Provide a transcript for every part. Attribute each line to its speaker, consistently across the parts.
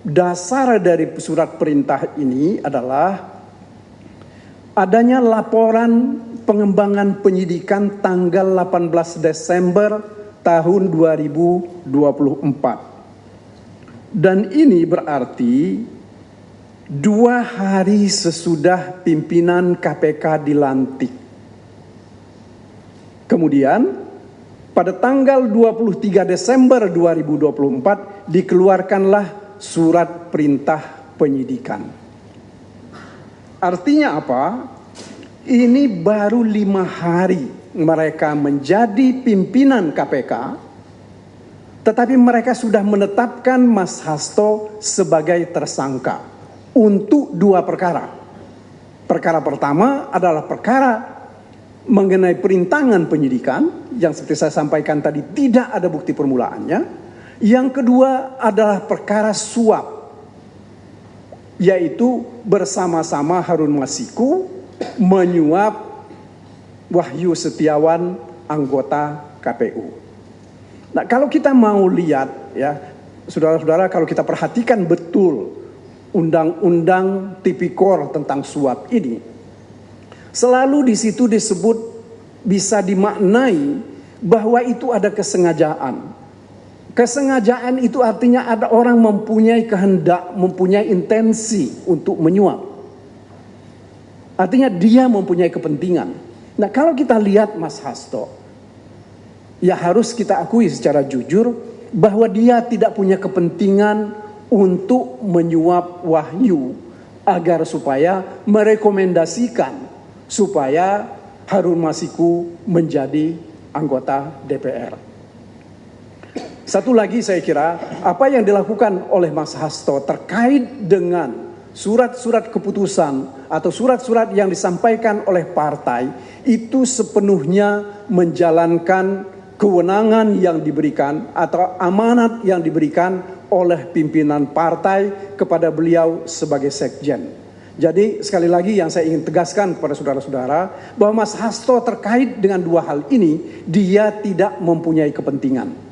Speaker 1: Dasar dari surat perintah ini adalah adanya laporan pengembangan penyidikan tanggal 18 Desember tahun 2024. Dan ini berarti 2 hari sesudah pimpinan KPK dilantik. Kemudian pada tanggal 23 Desember 2024 dikeluarkanlah surat perintah penyidikan. Artinya apa? Ini baru 5 hari mereka menjadi pimpinan KPK, tetapi mereka sudah menetapkan Mas Hasto sebagai tersangka untuk 2 perkara. Perkara pertama adalah perkara mengenai perintangan penyidikan, yang seperti saya sampaikan tadi tidak ada bukti permulaannya. Yang kedua adalah perkara suap, yaitu bersama-sama Harun Masiku menyuap Wahyu Setiawan, anggota KPU. Nah, kalau kita mau lihat ya, saudara-saudara, kalau kita perhatikan betul undang-undang tipikor tentang suap ini, selalu di situ disebut, bisa dimaknai bahwa itu ada kesengajaan. Kesengajaan itu artinya ada orang mempunyai kehendak, mempunyai intensi untuk menyuap. Artinya dia mempunyai kepentingan. Nah, kalau kita lihat Mas Hasto, ya harus kita akui secara jujur bahwa dia tidak punya kepentingan untuk menyuap Wahyu agar supaya merekomendasikan supaya Harun Masiku menjadi anggota DPR. Satu lagi saya kira, apa yang dilakukan oleh Mas Hasto terkait dengan surat-surat keputusan atau surat-surat yang disampaikan oleh partai itu sepenuhnya menjalankan kewenangan yang diberikan atau amanat yang diberikan oleh pimpinan partai kepada beliau sebagai sekjen. Jadi sekali lagi yang saya ingin tegaskan kepada saudara-saudara bahwa Mas Hasto terkait dengan 2 hal ini dia tidak mempunyai kepentingan.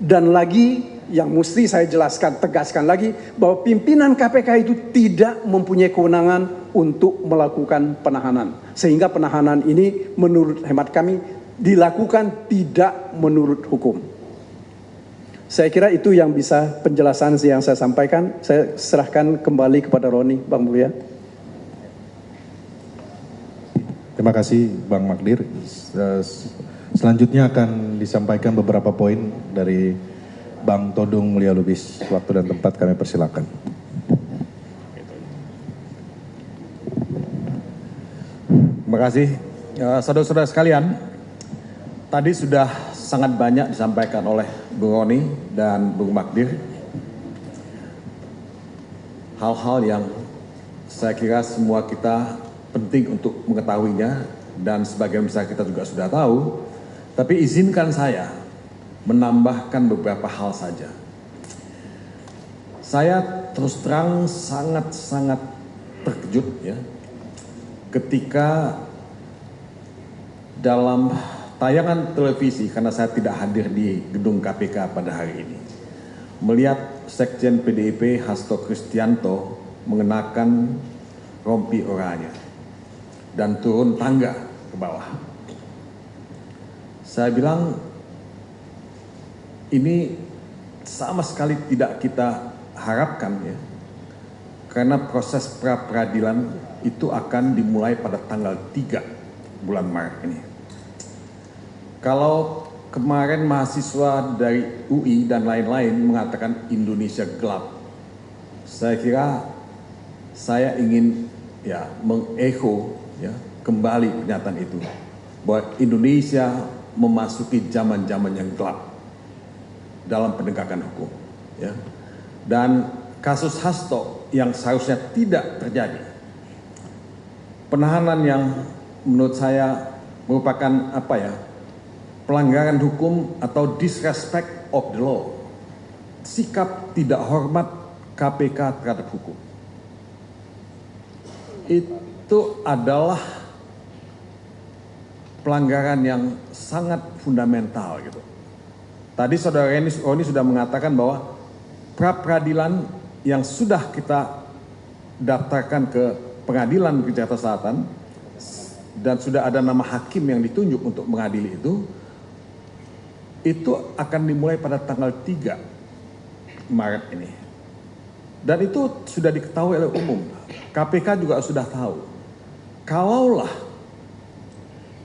Speaker 1: Dan lagi yang mesti saya jelaskan, tegaskan lagi bahwa pimpinan KPK itu tidak mempunyai kewenangan untuk melakukan penahanan. Sehingga penahanan ini menurut hemat kami dilakukan tidak menurut hukum. Saya kira itu yang bisa penjelasan yang saya sampaikan. Saya serahkan kembali kepada Roni, Bang Mulya.
Speaker 2: Terima kasih Bang Magdir. Selanjutnya akan disampaikan beberapa poin dari Bang Todung Mulya Lubis. Waktu dan tempat kami persilakan.
Speaker 3: Terima kasih. Saudara-saudara sekalian, tadi sudah sangat banyak disampaikan oleh Bung Roni dan Bung Magdir. Hal-hal yang saya kira semua kita penting untuk mengetahuinya dan sebagian besar kita juga sudah tahu. Tapi izinkan saya menambahkan beberapa hal saja. Saya terus terang sangat-sangat terkejut ya ketika dalam tayangan televisi, karena saya tidak hadir di gedung KPK pada hari ini, melihat Sekjen PDIP Hasto Kristianto mengenakan rompi oranye dan turun tangga ke bawah. Saya bilang ini sama sekali tidak kita harapkan ya, karena proses pra-peradilan itu akan dimulai pada tanggal 3 bulan Maret ini. Kalau kemarin mahasiswa dari UI dan lain-lain mengatakan Indonesia gelap, saya kira saya ingin ya mengecho ya kembali pernyataan itu bahwa Indonesia memasuki zaman-zaman yang gelap dalam penegakan hukum ya. Dan kasus Hasto yang seharusnya tidak terjadi, penahanan yang menurut saya merupakan pelanggaran hukum atau disrespect of the law, sikap tidak hormat KPK terhadap hukum, itu adalah pelanggaran yang sangat fundamental gitu. Tadi saudara Roni sudah mengatakan bahwa pra-peradilan yang sudah kita daftarkan ke Pengadilan Negeri Jakarta Selatan dan sudah ada nama hakim yang ditunjuk untuk mengadili itu akan dimulai pada tanggal 3 Maret ini. Dan itu sudah diketahui oleh umum. KPK juga sudah tahu. Kalaulah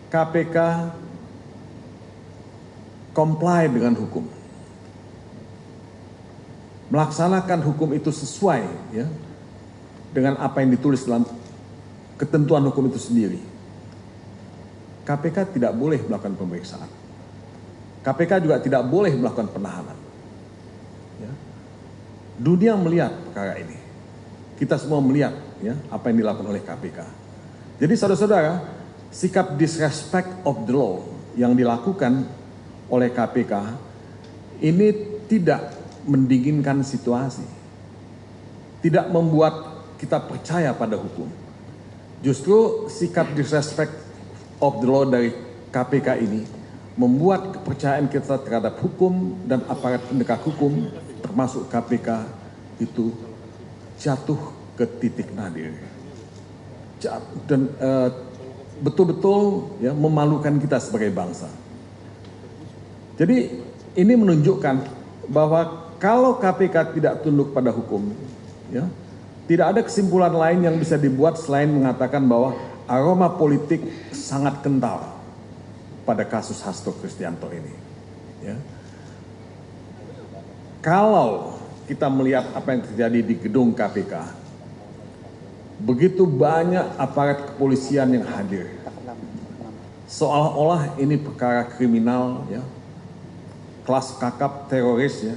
Speaker 3: KPK comply dengan hukum, melaksanakan hukum itu sesuai ya dengan apa yang ditulis dalam ketentuan hukum itu sendiri, KPK tidak boleh melakukan pemeriksaan. KPK juga tidak boleh melakukan penahanan. Ya. Dunia melihat perkara ini. Kita semua melihat ya apa yang dilakukan oleh KPK. Jadi saudara-saudara, sikap disrespect of the law yang dilakukan oleh KPK ini tidak mendinginkan situasi. Tidak membuat kita percaya pada hukum. Justru sikap disrespect of the law dari KPK ini membuat kepercayaan kita terhadap hukum dan aparat penegak hukum termasuk KPK itu jatuh ke titik nadir. Dan betul-betul ya memalukan kita sebagai bangsa. Jadi ini menunjukkan bahwa kalau KPK tidak tunduk pada hukum, ya, tidak ada kesimpulan lain yang bisa dibuat selain mengatakan bahwa aroma politik sangat kental pada kasus Hasto Kristianto ini. Ya. Kalau kita melihat apa yang terjadi di gedung KPK, begitu banyak aparat kepolisian yang hadir, seolah-olah ini perkara kriminal, ya, kelas kakap teroris, ya.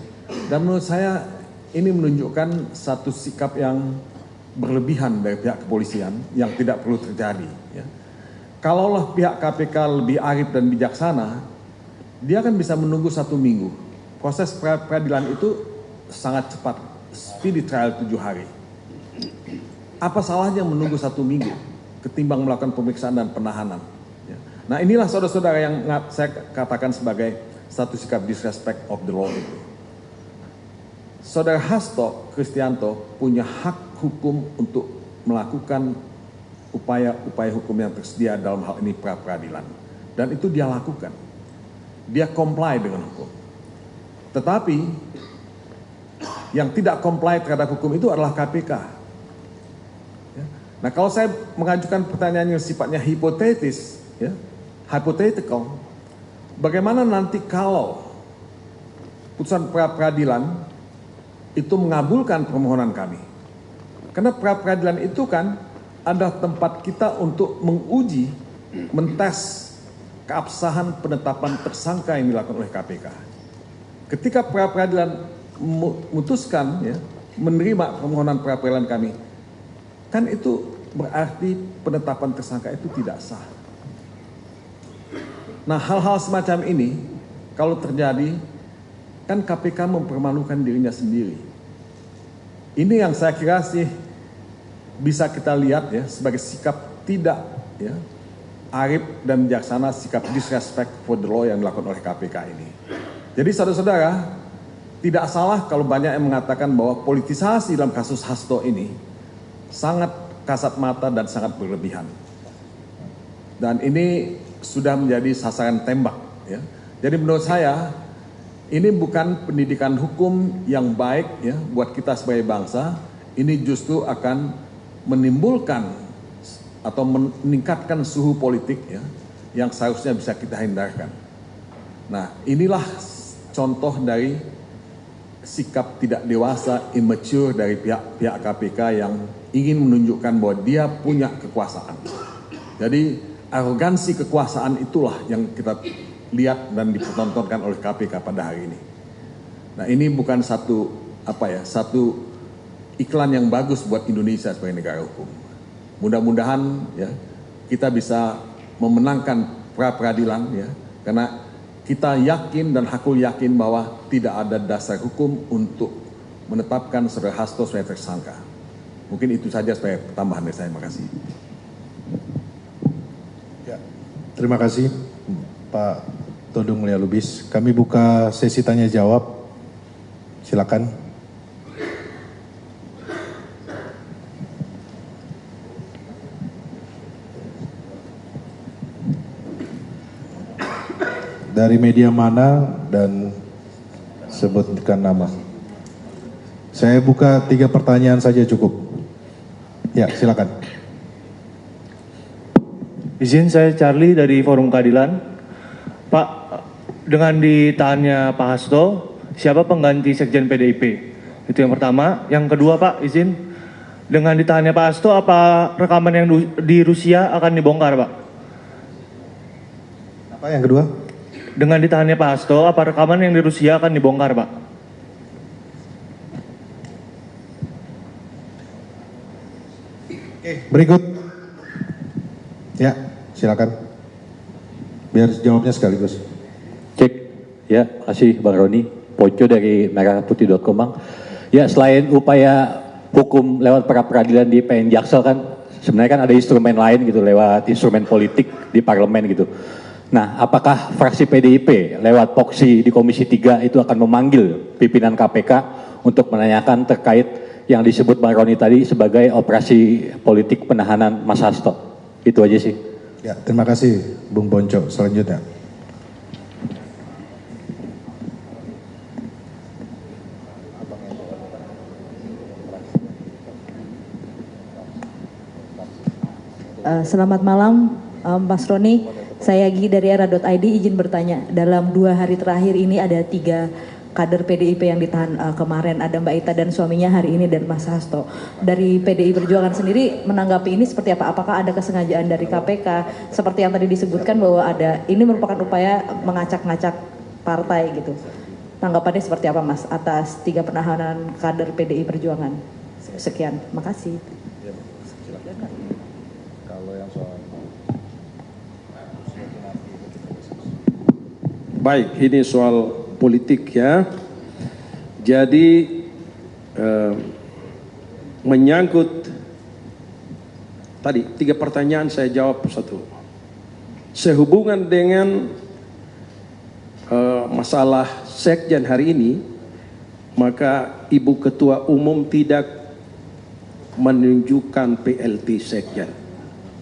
Speaker 3: Dan menurut saya ini menunjukkan satu sikap yang berlebihan dari pihak kepolisian yang tidak perlu terjadi. Ya. Kalaulah pihak KPK lebih arif dan bijaksana, dia akan bisa menunggu 1 minggu. Proses peradilan itu sangat cepat, speedy trial 7 hari. Apa salahnya menunggu 1 minggu ketimbang melakukan pemeriksaan dan penahanan? Ya. Nah inilah saudara-saudara yang saya katakan sebagai satu sikap disrespect of the law itu. Saudara Hasto Kristianto punya hak hukum untuk melakukan upaya-upaya hukum yang tersedia dalam hal ini pra-peradilan. Dan itu dia lakukan. Dia comply dengan hukum. Tetapi yang tidak comply terhadap hukum itu adalah KPK. Ya. Nah kalau saya mengajukan pertanyaan yang sifatnya hipotetis, ya, hypothetical, bagaimana nanti kalau putusan pra-peradilan itu mengabulkan permohonan kami? Karena pra-peradilan itu kan adalah tempat kita untuk menguji, mentes keabsahan penetapan tersangka yang dilakukan oleh KPK. Ketika pra-peradilan memutuskan, ya, menerima permohonan pra-peradilan kami, kan itu berarti penetapan tersangka itu tidak sah. Nah hal-hal semacam ini kalau terjadi, kan KPK mempermalukan dirinya sendiri. Ini yang saya kira sih bisa kita lihat ya sebagai sikap tidak, ya, arif dan bijaksana, sikap disrespect for the law yang dilakukan oleh KPK ini. Jadi saudara-saudara, tidak salah kalau banyak yang mengatakan bahwa politisasi dalam kasus Hasto ini sangat kasat mata dan sangat berlebihan. Dan ini sudah menjadi sasaran tembak. Ya. Jadi menurut saya ini bukan pendidikan hukum yang baik ya buat kita sebagai bangsa. Ini justru akan menimbulkan atau meningkatkan suhu politik ya yang seharusnya bisa kita hindarkan. Nah inilah contoh dari sikap tidak dewasa, immature dari pihak KPK yang ingin menunjukkan bahwa dia punya kekuasaan. Jadi arogansi kekuasaan itulah yang kita lihat dan dipertontonkan oleh KPK pada hari ini. Nah ini bukan satu iklan yang bagus buat Indonesia sebagai negara hukum. Mudah-mudahan ya kita bisa memenangkan pra-peradilan ya karena kita yakin dan hakul yakin bahwa tidak ada dasar hukum untuk menetapkan saudara Hasto sebagai tersangka. Mungkin itu saja sebagai tambahan dari saya. Terima kasih.
Speaker 2: Ya, terima kasih Pak Todung Mulya Lubis. Kami buka sesi tanya jawab. Silakan. dari media mana dan sebutkan nama. Saya buka 3 pertanyaan saja cukup. Ya, silakan.
Speaker 4: Izin, saya Charlie dari Forum Keadilan. Pak, dengan ditahannya Pak Hasto, siapa pengganti Sekjen PDIP? Itu yang pertama. Yang kedua, Pak, izin, dengan ditahannya Pak Hasto, apa rekaman yang di Rusia akan dibongkar, Pak?
Speaker 2: Apa yang kedua?
Speaker 4: Dengan ditahannya Pak Hasto, apa rekaman yang di Rusia akan dibongkar, Pak?
Speaker 2: Berikut. Ya, silakan. Biar jawabnya sekaligus.
Speaker 5: Cek, ya, kasih Bang Roni. Ponco dari merahputih.com, Bang. Ya, selain upaya hukum lewat peradilan di PN Jaksel kan, sebenarnya kan ada instrumen lain gitu, lewat instrumen politik di parlemen gitu. Nah, apakah fraksi PDIP lewat Poksi di Komisi 3 itu akan memanggil pimpinan KPK untuk menanyakan terkait yang disebut Bang Roni tadi sebagai operasi politik penahanan Mas Hasto? Itu aja sih.
Speaker 2: Ya, terima kasih Bung Ponco. Selanjutnya.
Speaker 6: Selamat malam, Mas Roni. Saya Gi dari era.id, izin bertanya. Dalam 2 hari terakhir ini ada 3 kader PDIP yang ditahan kemarin. Ada Mbak Ita dan suaminya hari ini dan Mas Hasto. Dari PDI Perjuangan sendiri menanggapi ini seperti apa? Apakah ada kesengajaan dari KPK? Seperti yang tadi disebutkan bahwa ini merupakan upaya mengacak-ngacak partai gitu. Tanggapannya seperti apa, Mas, atas 3 penahanan kader PDI Perjuangan? Sekian, makasih.
Speaker 1: Baik, ini soal politik ya. Jadi menyangkut tadi 3 pertanyaan saya jawab satu. Sehubungan dengan masalah sekjen hari ini, maka Ibu Ketua Umum tidak menunjukkan PLT sekjen.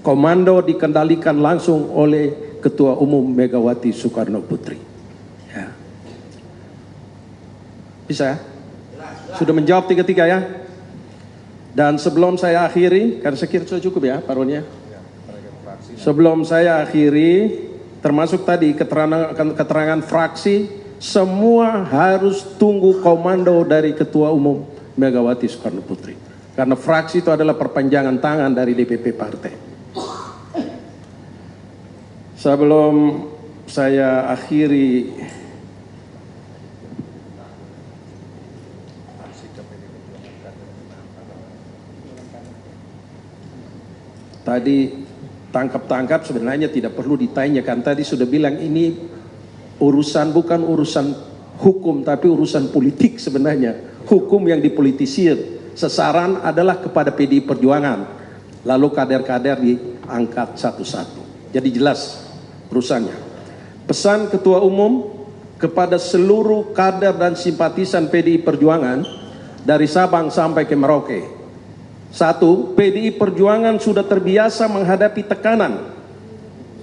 Speaker 1: Komando dikendalikan langsung oleh Ketua Umum Megawati Soekarno Putri. Ya. Bisa? Sudah menjawab 3-3 ya? Dan sebelum saya akhiri, karena saya kira sudah cukup ya Pak Roni ya? Sebelum saya akhiri, termasuk tadi keterangan fraksi, semua harus tunggu komando dari Ketua Umum Megawati Soekarno Putri. Karena fraksi itu adalah perpanjangan tangan dari DPP partai. Sebelum saya akhiri tadi tangkap-tangkap sebenarnya tidak perlu ditanyakan. Tadi sudah bilang ini urusan bukan urusan hukum tapi urusan politik sebenarnya. Hukum yang dipolitisir. Sasaran adalah kepada PDI Perjuangan. Lalu kader-kader diangkat satu-satu. Jadi jelas urusannya. Pesan Ketua Umum kepada seluruh kader dan simpatisan PDI Perjuangan dari Sabang sampai ke Merauke. 1, PDI Perjuangan sudah terbiasa menghadapi tekanan.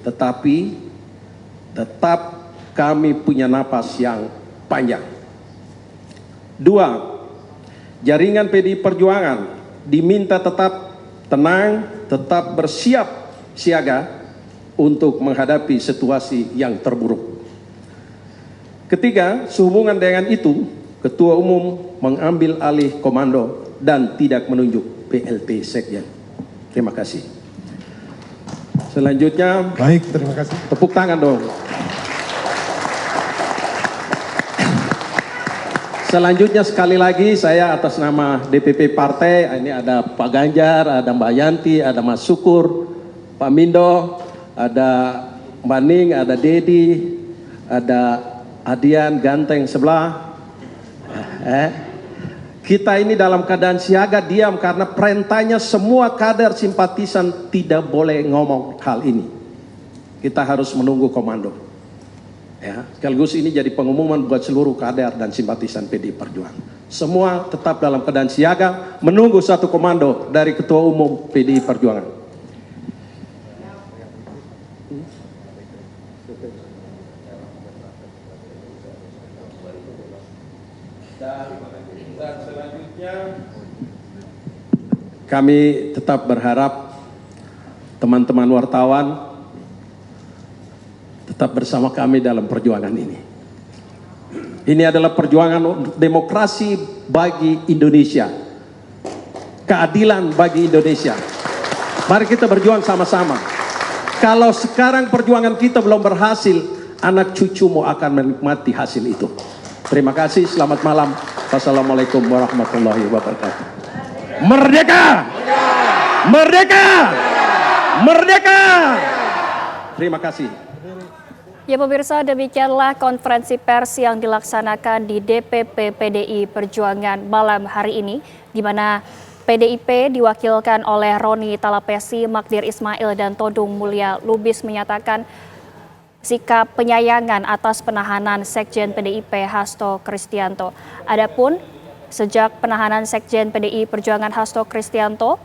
Speaker 1: Tetapi tetap kami punya napas yang panjang. 2, jaringan PDI Perjuangan diminta tetap tenang, tetap bersiap siaga untuk menghadapi situasi yang terburuk. Ketiga, sehubungan dengan itu, Ketua Umum mengambil alih komando dan tidak menunjuk PLT sekjen. Terima kasih. Selanjutnya,
Speaker 2: Baik, terima kasih.
Speaker 1: tepuk tangan dong. Selanjutnya sekali lagi saya atas nama DPP Partai, ini ada Pak Ganjar, ada Mbak Yanti, ada Mas Syukur, Pak Mindo, ada Mbak Ning, ada Dedi, ada Adian ganteng sebelah. Kita ini dalam keadaan siaga diam karena perintahnya semua kader simpatisan tidak boleh ngomong hal ini. Kita harus menunggu komando. Ya, sekaligus ini jadi pengumuman buat seluruh kader dan simpatisan PDI Perjuangan. Semua tetap dalam keadaan siaga menunggu satu komando dari Ketua Umum PDI Perjuangan. kami tetap berharap teman-teman wartawan tetap bersama kami dalam perjuangan ini. Ini adalah perjuangan demokrasi bagi Indonesia, keadilan bagi Indonesia. Mari kita berjuang sama-sama. Kalau sekarang perjuangan kita belum berhasil, anak cucumu akan menikmati hasil itu. Terima kasih, selamat malam. Wassalamualaikum warahmatullahi wabarakatuh. Merdeka! Merdeka! Merdeka! Terima kasih.
Speaker 7: Ya pemirsa, demikianlah konferensi pers yang dilaksanakan di DPP PDI Perjuangan malam hari ini, di mana PDIP diwakilkan oleh Roni Talapesi, Magdir Ismail, dan Todung Mulya Lubis menyatakan sikap penyayangan atas penahanan Sekjen PDIP Hasto Kristianto. Adapun sejak penahanan Sekjen PDI Perjuangan Hasto Kristianto,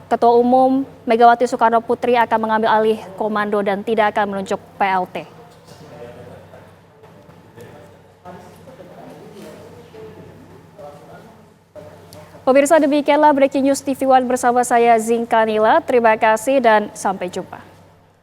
Speaker 7: Ketua Umum Megawati Soekarno Putri akan mengambil alih komando dan tidak akan menunjuk PLT. Pemirsa, demikianlah Breaking News TV One bersama saya Zinka Nila. Terima kasih dan sampai jumpa.